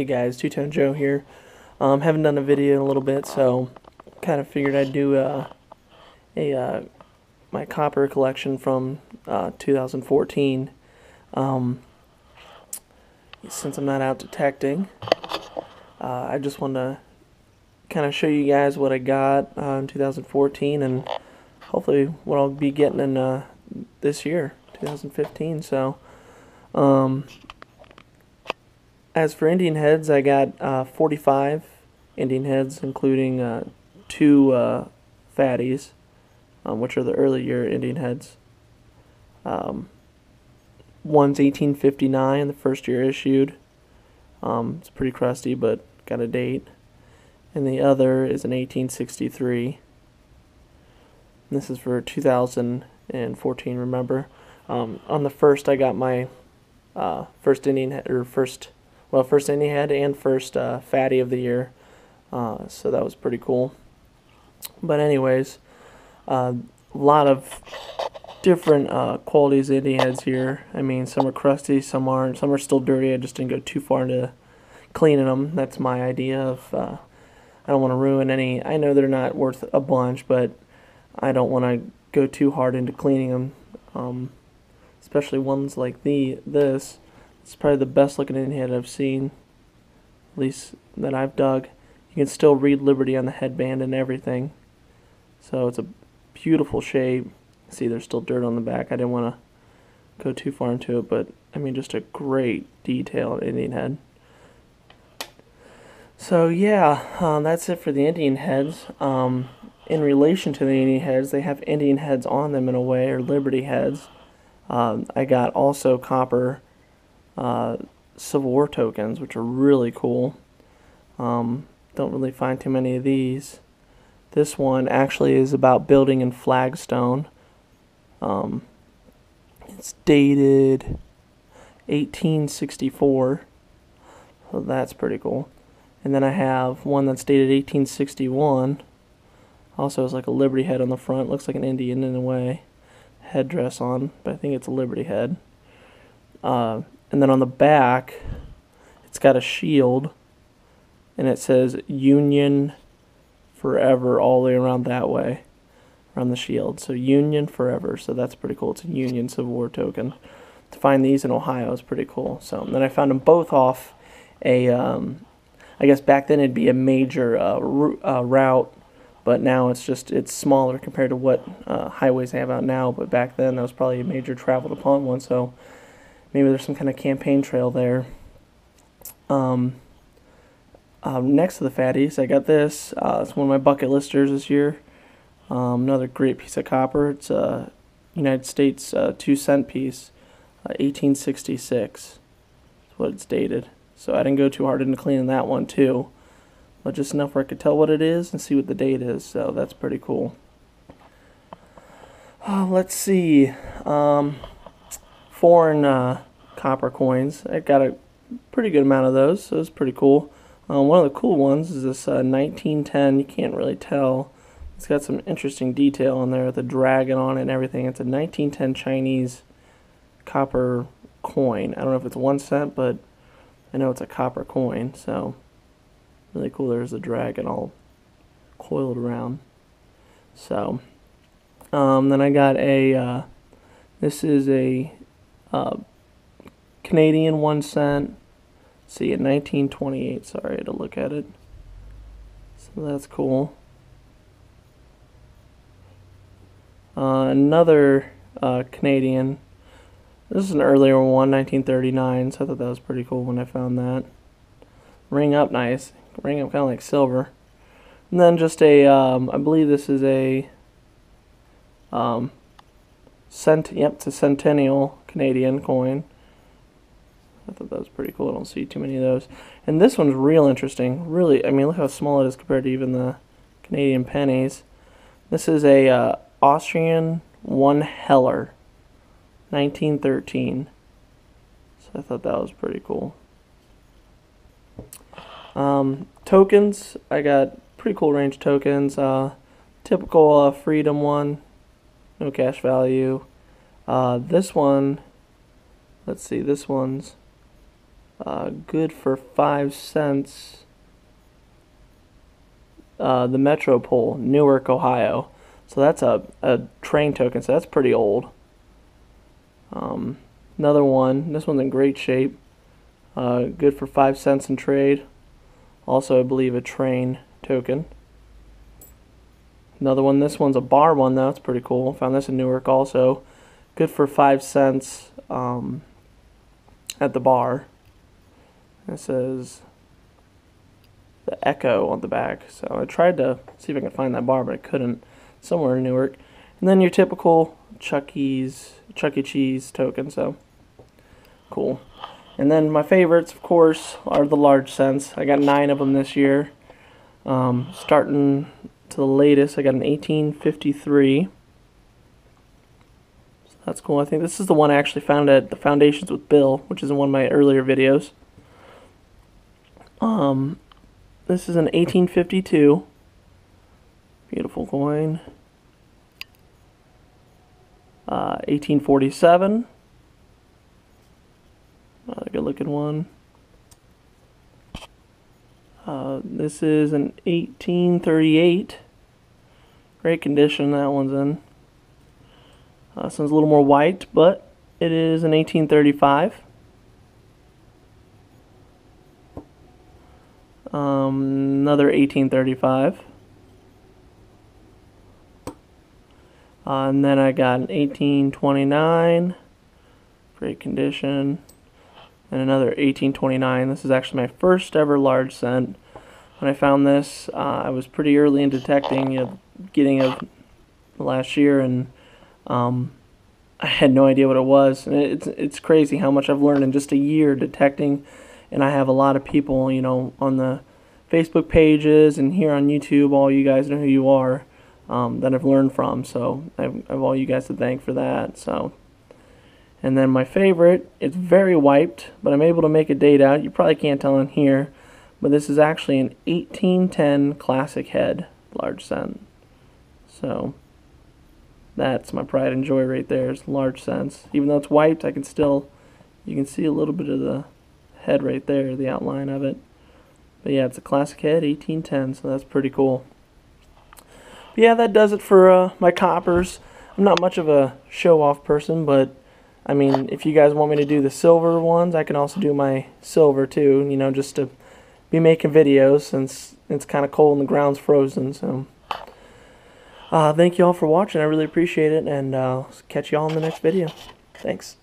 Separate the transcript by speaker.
Speaker 1: guys, Two Tone Joe here. Haven't done a video in a little bit, so kind of figured I'd do my copper collection from 2014. Since I'm not out detecting, I just want to kind of show you guys what I got in 2014 and hopefully what I'll be getting in this year, 2015. So, as for Indian heads, I got 45 Indian heads, including 2 fatties, which are the early year Indian heads. One's 1859, the first year issued. It's pretty crusty, but got a date. And the other is an 1863. And this is for 2014, remember. On the first, I got my first Indian head, or first Indian head and first fatty of the year. So that was pretty cool. But anyways, a lot of different qualities of Indian heads here. I mean, some are crusty, some aren't. Some are still dirty. I just didn't go too far into cleaning them. That's my idea of, I don't want to ruin any. I know they're not worth a bunch, but I don't want to go too hard into cleaning them. Especially ones like this. It's probably the best looking Indian head I've seen, at least that I've dug. You can still read Liberty on the headband and everything. So it's a beautiful shape. See, there's still dirt on the back. I didn't want to go too far into it, but I mean, just a great detailed Indian head. So yeah, that's it for the Indian heads. In relation to the Indian heads, they have Indian heads on them in a way, or Liberty heads. I got also copper Civil War tokens, which are really cool. Don't really find too many of these. This one actually is about building in flagstone. It's dated 1864, so that's pretty cool. And then I have one that's dated 1861. Also has like a Liberty head on the front. Looks like an Indian in a way. Headdress on, but I think it's a Liberty head. And then on the back, it's got a shield, and it says Union Forever all the way around that way, around the shield. So Union Forever, so that's pretty cool. It's a Union Civil War token. To find these in Ohio is pretty cool. So then I found them both off a, I guess back then it'd be a major route, but now it's smaller compared to what highways they have out now. But back then that was probably a major traveled upon one. So maybe there's some kind of campaign trail there. Next to the fatties, I got this. It's one of my bucket listers this year. Another great piece of copper. It's a United States 2-cent piece, 1866. That's what it's dated. So I didn't go too hard into cleaning that one too, but just enough where I could tell what it is and see what the date is. So that's pretty cool. Let's see. Foreign copper coins. I got a pretty good amount of those, so it's pretty cool. One of the cool ones is this 1910. You can't really tell. It's got some interesting detail on there with the dragon on it and everything. It's a 1910 Chinese copper coin. I don't know if it's 1 cent, but I know it's a copper coin. So really cool. There's a dragon all coiled around. So then I got a. This is a Canadian 1 cent. See, in 1928, sorry, I had to look at it. So that's cool. Another Canadian. This is an earlier one, 1939, so I thought that was pretty cool when I found that. Ring up nice. Ring up kind of like silver. And then just a, I believe this is a, it's a centennial Canadian coin. I thought that was pretty cool. I don't see too many of those. And this one's real interesting. Really, I mean, look how small it is compared to even the Canadian pennies. This is a Austrian 1 Heller, 1913. So I thought that was pretty cool. Tokens, I got pretty cool range tokens. Typical Freedom one, no cash value. This one, let's see, this one's Good for 5 cents. The Metropole, Newark, Ohio. So that's a train token, so that's pretty old. Another one, this one's in great shape. Good for 5 cents in trade. Also, I believe a train token. Another one, this one's a bar one though, it's pretty cool. Found this in Newark also. Good for 5 cents at the bar. It says the Echo on the back. So I tried to see if I could find that bar, but I couldn't. Somewhere in Newark. And then your typical Chuck E. Cheese token, so cool. And then my favorites, of course, are the large cents. I got 9 of them this year. Starting to the latest, I got an 1853. So that's cool. I think this is the one I actually found at the Foundations with Bill, which is in one of my earlier videos. This is an 1852. Beautiful coin. 1847. Another good looking one. This is an 1838. Great condition that one's in. This one's a little more white, but it is an 1835. Another 1835. And then I got an 1829. Great condition. And another 1829. This is actually my first ever large cent. When I found this, I was pretty early in detecting, getting it last year, and I had no idea what it was. And it's crazy how much I've learned in just a year detecting. And I have a lot of people, on the Facebook pages and here on YouTube. All you guys know who you are, that I've learned from. So I have all you guys to thank for that. So. And then my favorite, it's very wiped, but I'm able to make a date out. You probably can't tell in here, but this is actually an 1810 classic head large cent. So that's my pride and joy right there, is large cents. Even though it's wiped, you can see a little bit of the head right there, the outline of it. But yeah, it's a classic head, 1810, so that's pretty cool. But yeah, that does it for my coppers. I'm not much of a show-off person, but I mean, if you guys want me to do the silver ones, I can also do my silver too, just to be making videos since it's kind of cold and the ground's frozen. So thank you all for watching. I really appreciate it, and I'll catch you all in the next video. Thanks.